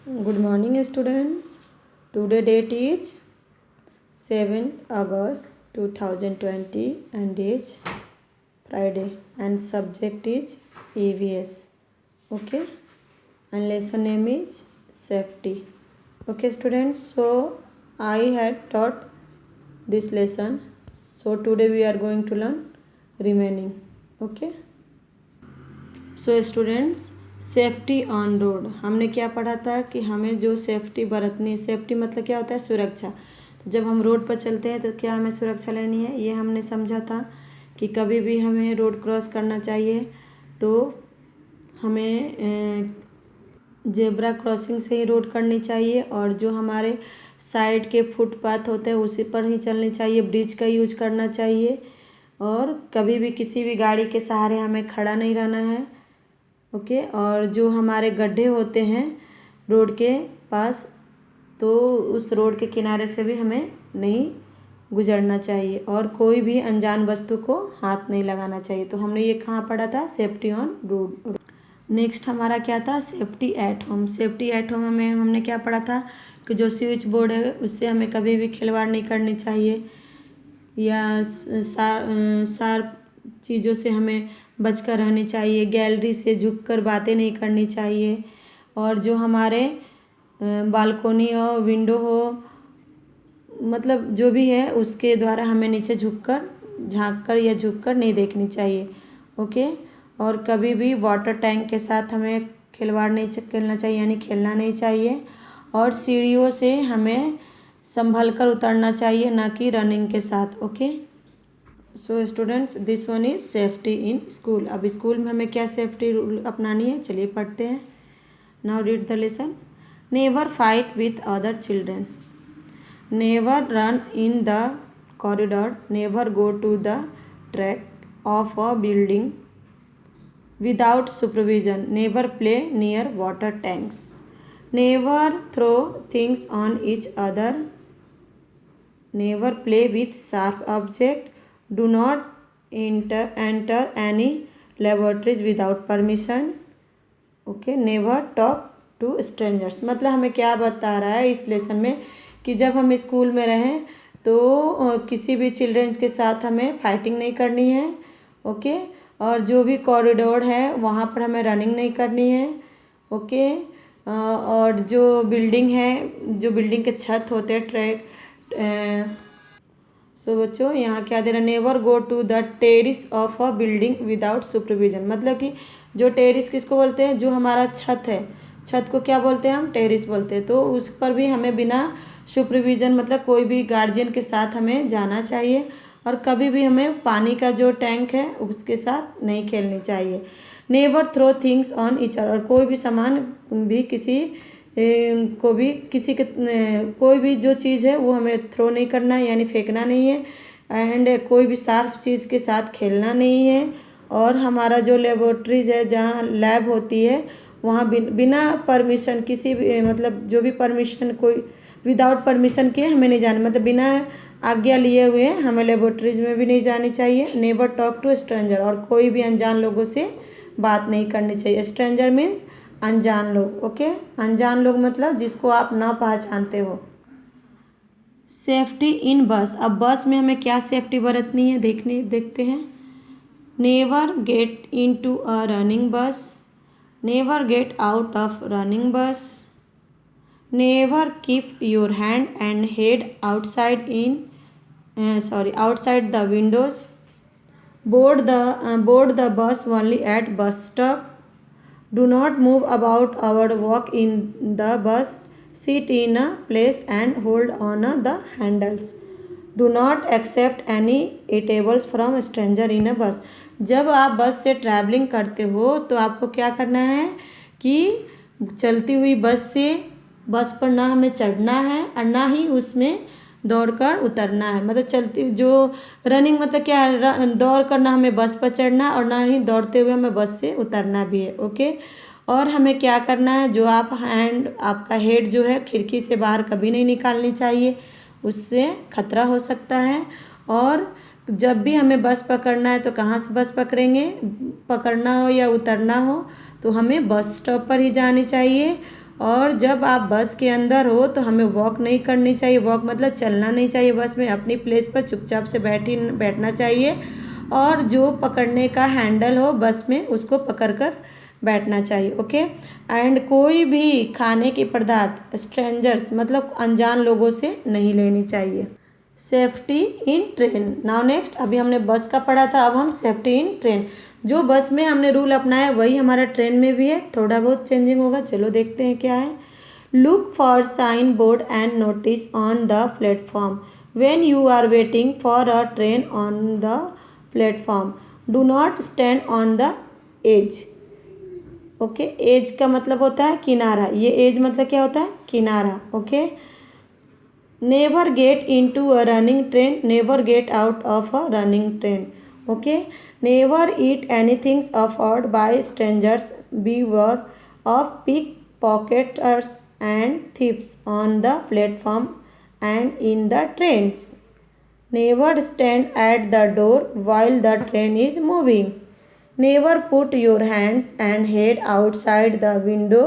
Good morning, students. Today date is 7 August 2020 and is Friday and subject is EVS. Okay, and lesson name is safety. Okay, students. So I had taught this lesson. So today we are going to learn remaining. Okay. So students, safety on road हमने क्या पढ़ा था कि हमें जो safety बरतनी, safety मतलब क्या होता है, सुरक्षा। तो जब हम रोड पर चलते हैं तो क्या हमें सुरक्षा लेनी है, ये हमने समझा था कि कभी भी हमें रोड क्रॉस करना चाहिए तो हमें जेब्रा क्रॉसिंग से ही रोड करनी चाहिए, और जो हमारे साइड के फुटपाथ होते हैं उसी पर ही चलनी चाहिए, ब्रिज का यूज करना चाहिए, और कभी भी किसी भी गाड़ी के सहारे हमें खड़ा नहीं रहना है। ओके, और जो हमारे गड्ढे होते हैं रोड के पास, तो उस रोड के किनारे से भी हमें नहीं गुजरना चाहिए, और कोई भी अनजान वस्तु को हाथ नहीं लगाना चाहिए। तो हमने ये कहाँ पढ़ा था, सेफ्टी ऑन रोड। नेक्स्ट हमारा क्या था, safety at home. Safety at home में हमने क्या पढ़ा था कि जो स्विच बोर्ड है उससे हमें कभी भी खिलवाड़ नहीं करनी चाहिए, या शार्प चीज़ों से हमें बचकर रहनी चाहिए, गैलरी से झुककर बातें नहीं करनी चाहिए, और जो हमारे बालकोनी हो, विंडो हो, मतलब जो भी है उसके द्वारा हमें नीचे झाँक कर या झुककर नहीं देखनी चाहिए। ओके, और कभी भी वाटर टैंक के साथ हमें खिलवाड़ नहीं खेलना चाहिए, यानी खेलना नहीं चाहिए, और सीढ़ियों से हमें संभल कर उतरना चाहिए, ना कि रनिंग के साथ। Okay, so students, this one is safety in school. अब स्कूल में हमें क्या सेफ्टी रूल अपनानी है, चलिए पढ़ते हैं। Now read the lesson. Never fight with other children, never run in the corridor, never go to the track of a building without supervision, never play near water tanks, never throw things on each other, never play with sharp objects, do not enter any laboratories without permission, okay, never talk to strangers. मतलब हमें क्या बता रहा है इस lesson में कि जब हम स्कूल में रहें तो किसी भी चिल्ड्रंस के साथ हमें फाइटिंग नहीं करनी है। ओके, और जो भी कॉरिडोर है वहाँ पर हमें रनिंग नहीं करनी है। ओके, और जो बिल्डिंग है, जो बिल्डिंग के छत होते हैं, ट्रैक, सो बच्चों यहाँ क्या दे रहा है, never go to the terrace of a building without supervision. मतलब कि जो टेरिस किसको बोलते हैं, जो हमारा छत है, छत को क्या बोलते हैं हम, टेरिस बोलते हैं। तो उस पर भी हमें बिना सुपरविजन, मतलब कोई भी गार्जियन के साथ हमें जाना चाहिए, और कभी भी हमें पानी का जो टैंक है उसके साथ नहीं खेलनी चाहिए। Never throw things on each other, कोई भी सामान भी किसी को भी किसी के कोई भी जो चीज़ है वो हमें थ्रो नहीं करना है, यानी फेंकना नहीं है, एंड कोई भी शार्प चीज़ के साथ खेलना नहीं है, और हमारा जो लेबोरेटरीज है, जहाँ लैब होती है, वहाँ बिना परमिशन, किसी भी मतलब जो भी परमिशन, कोई विदाउट परमिशन के हमें नहीं जाना, मतलब बिना आज्ञा लिए हुए हमें लेबोरेटरीज में भी नहीं जानी चाहिए। नेवर टॉक टू स्ट्रेंजर, और कोई भी अनजान लोगों से बात नहीं करनी चाहिए। स्ट्रेंजर मीन्स अनजान लोग। ओके, अनजान लोग मतलब जिसको आप ना पहचानते हो। सेफ्टी इन बस। अब बस में हमें क्या सेफ्टी बरतनी है देखते हैं। Never get in to a running bus, never get out of running bus, never keep your hand and head outside the windows, board the bus only at bus stop, do not move about or walk in the bus, sit in a place and hold on the handles, do not accept any eatables from stranger in a bus। जब आप बस से travelling करते हो तो आपको क्या करना है कि चलती हुई बस पर ना हमें चढ़ना है, और ना ही उसमें दौड़कर उतरना है। मतलब चलती जो रनिंग मतलब क्या है, दौड़ कर ना हमें बस पर चढ़ना, और ना ही दौड़ते हुए हमें बस से उतरना भी है। ओके, और हमें क्या करना है, जो आपका हेड जो है खिड़की से बाहर कभी नहीं निकालनी चाहिए, उससे खतरा हो सकता है। और जब भी हमें बस पकड़ना है तो कहाँ से बस पकड़ना हो या उतरना हो तो हमें बस स्टॉप पर ही जानी चाहिए, और जब आप बस के अंदर हो तो हमें वॉक नहीं करनी चाहिए। वॉक मतलब चलना नहीं चाहिए बस में, अपनी प्लेस पर चुपचाप से बैठना चाहिए। और जो पकड़ने का हैंडल हो बस में उसको पकड़ कर बैठना चाहिए। ओके। एंड कोई भी खाने के पदार्थ स्ट्रेंजर्स मतलब अनजान लोगों से नहीं लेनी चाहिए। Safety in train. Now next, अभी हमने बस का पढ़ा था, अब हम सेफ्टी इन ट्रेन। जो बस में हमने रूल अपनाया वही हमारा ट्रेन में भी है, थोड़ा बहुत चेंजिंग होगा। चलो देखते हैं क्या है। Look for sign board and notice on the platform when you are waiting for a train on the platform. Do not stand on the edge. Okay, edge का मतलब होता है किनारा। ये एज मतलब क्या होता है? किनारा। Okay. Never get into a running train, never get out of a running train. Okay. Never eat anything offered by strangers, beware of pick pocketers and thieves on the platform and in the trains. Never stand at the door while the train is moving. Never put your hands and head outside the window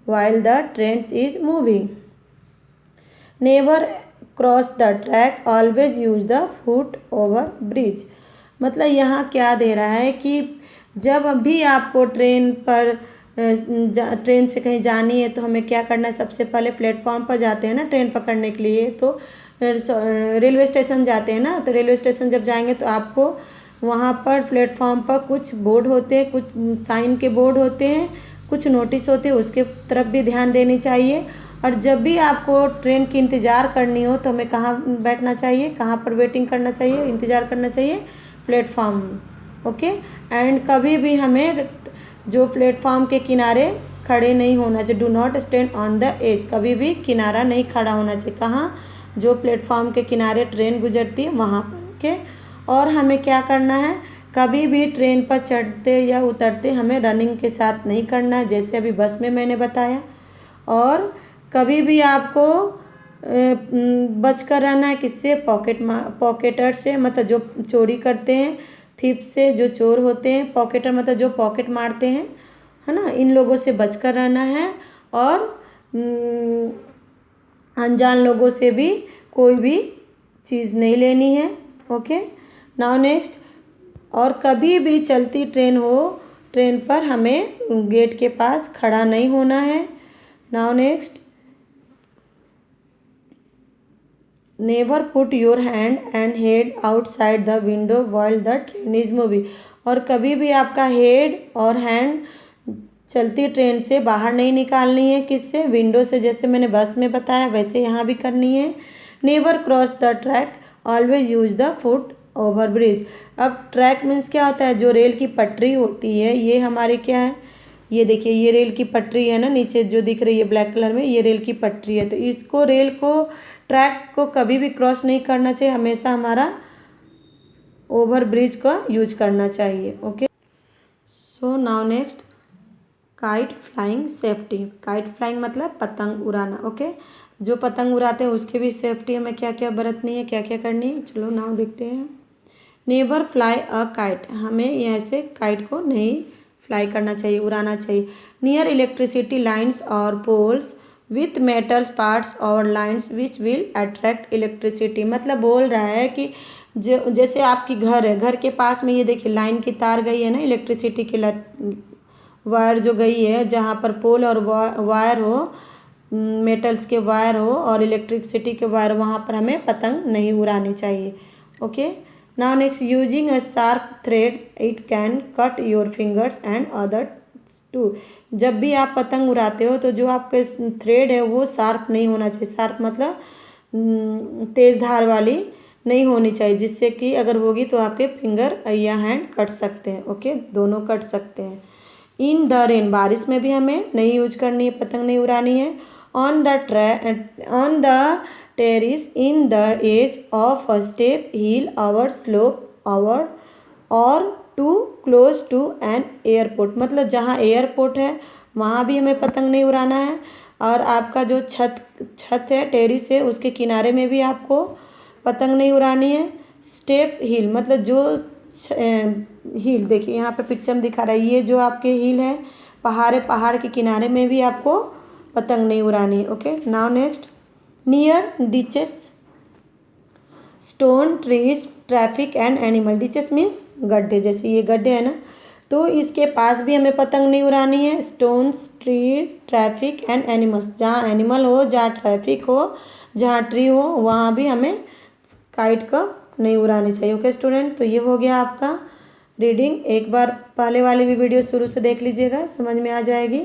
while the train is moving. Never cross the track. Always use the foot over bridge. मतलब यहाँ क्या दे रहा है कि जब भी आपको ट्रेन पर ट्रेन से कहीं जानी है तो हमें क्या करना है? सबसे पहले प्लेटफॉर्म पर जाते हैं ना ट्रेन पकड़ने के लिए, तो रेलवे स्टेशन जाते हैं ना, तो रेलवे स्टेशन जब जाएंगे तो आपको वहाँ पर प्लेटफॉर्म पर कुछ बोर्ड होते हैं, कुछ साइन के बोर्ड होते हैं, कुछ नोटिस होते हैं, उसके तरफ भी ध्यान देनी चाहिए। और जब भी आपको ट्रेन की इंतज़ार करनी हो तो हमें कहाँ बैठना चाहिए, कहाँ पर वेटिंग करना चाहिए, इंतज़ार करना चाहिए? प्लेटफॉर्म। ओके। एंड कभी भी हमें जो प्लेटफॉर्म के किनारे खड़े नहीं होना चाहिए। Do not stand on the edge, कभी भी किनारा नहीं खड़ा होना चाहिए। कहाँ? जो प्लेटफॉर्म के किनारे ट्रेन गुजरती है वहाँ पर। ओके। और हमें क्या करना है? कभी भी ट्रेन पर चढ़ते या उतरते हमें रनिंग के साथ नहीं करना है, जैसे अभी बस में मैंने बताया। और कभी भी आपको बच कर रहना है किससे? पॉकेटर से, मतलब जो चोरी करते हैं, थीप से, जो चोर होते हैं। पॉकेटर मतलब जो पॉकेट मारते हैं, है ना, इन लोगों से बच कर रहना है। और अनजान लोगों से भी कोई भी चीज़ नहीं लेनी है। ओके। नाउ नेक्स्ट, और कभी भी चलती ट्रेन हो, ट्रेन पर हमें गेट के पास खड़ा नहीं होना है। Now next, never put your hand and head outside the window while the train is moving. और कभी भी आपका हेड और हैंड चलती ट्रेन से बाहर नहीं निकालनी है। किससे? विंडो से, जैसे मैंने बस में बताया वैसे यहाँ भी करनी है। Never cross the track, always use the foot over bridge. अब ट्रैक मीन्स क्या होता है? जो रेल की पटरी होती है, ये हमारे क्या है? ये देखिए, ये रेल की पटरी है ना, नीचे जो दिख रही है ब्लैक कलर में, ये रेल की पटरी है। तो इसको, रेल को, ट्रैक को कभी भी क्रॉस नहीं करना चाहिए, हमेशा हमारा ओवर ब्रिज का यूज करना चाहिए। Okay. So now next, kite flying safety. Kite flying मतलब पतंग उड़ाना। ओके। जो पतंग उड़ाते हैं उसकी भी सेफ्टी हमें क्या क्या बरतनी है, क्या क्या करनी है, चलो नाउ देखते हैं। नेवर फ्लाई अ काइट, हमें ऐसे काइट को नहीं फ्लाई करना चाहिए, उड़ाना चाहिए। नियर इलेक्ट्रिसिटी लाइन्स और पोल्स विथ मेटल पार्ट्स और lines which will attract electricity. मतलब बोल रहा है कि जो, जैसे आपकी घर है, घर के पास में ये देखिए लाइन की तार गई है ना, इलेक्ट्रिसिटी की वायर जो गई है, जहाँ पर पोल और वायर हो, मेटल्स के वायर हो और इलेक्ट्रिसिटी के वायर, वहाँ पर हमें पतंग नहीं उड़ानी चाहिए। Okay. Now next, using a sharp thread it can cut your fingers and other too. जब भी आप पतंग उड़ाते हो तो जो आपके थ्रेड है वो शार्प नहीं होना चाहिए। शार्प मतलब तेज़ धार वाली नहीं होनी चाहिए, जिससे कि अगर होगी तो आपके फिंगर या हैंड कट सकते हैं। ओके, दोनों कट सकते हैं। इन द रेन, बारिश में भी हमें नहीं यूज करनी है, पतंग नहीं उड़ानी है। On the terrace in the edge of a steep hill or slope or और too close to an airport. मतलब जहाँ एयरपोर्ट है वहाँ भी हमें पतंग नहीं उड़ाना है। और आपका जो छत है, टेरिस है, उसके किनारे में भी आपको पतंग नहीं उड़ानी है। स्टेप हिल मतलब जो हिल, देखिए यहाँ पे पिक्चर में दिखा रहा है, ये जो आपके हिल है, पहाड़ है, पहाड़ के किनारे में भी आपको पतंग नहीं उड़ानी है। Okay, now next, near ditches, stone, trees, traffic and animal. Ditches means गड्ढे, जैसे ये गड्ढे है ना, तो इसके पास भी हमें पतंग नहीं उड़ानी है। Stones, trees, traffic and animals, जहाँ एनिमल हो, जहाँ ट्रैफिक हो, जहाँ ट्री हो, वहाँ भी हमें काइट का नहीं उड़ानी चाहिए। ओके स्टूडेंट, तो ये हो गया आपका रीडिंग। एक बार पहले वाली भी वीडियो शुरू से देख लीजिएगा, समझ में आ जाएगी।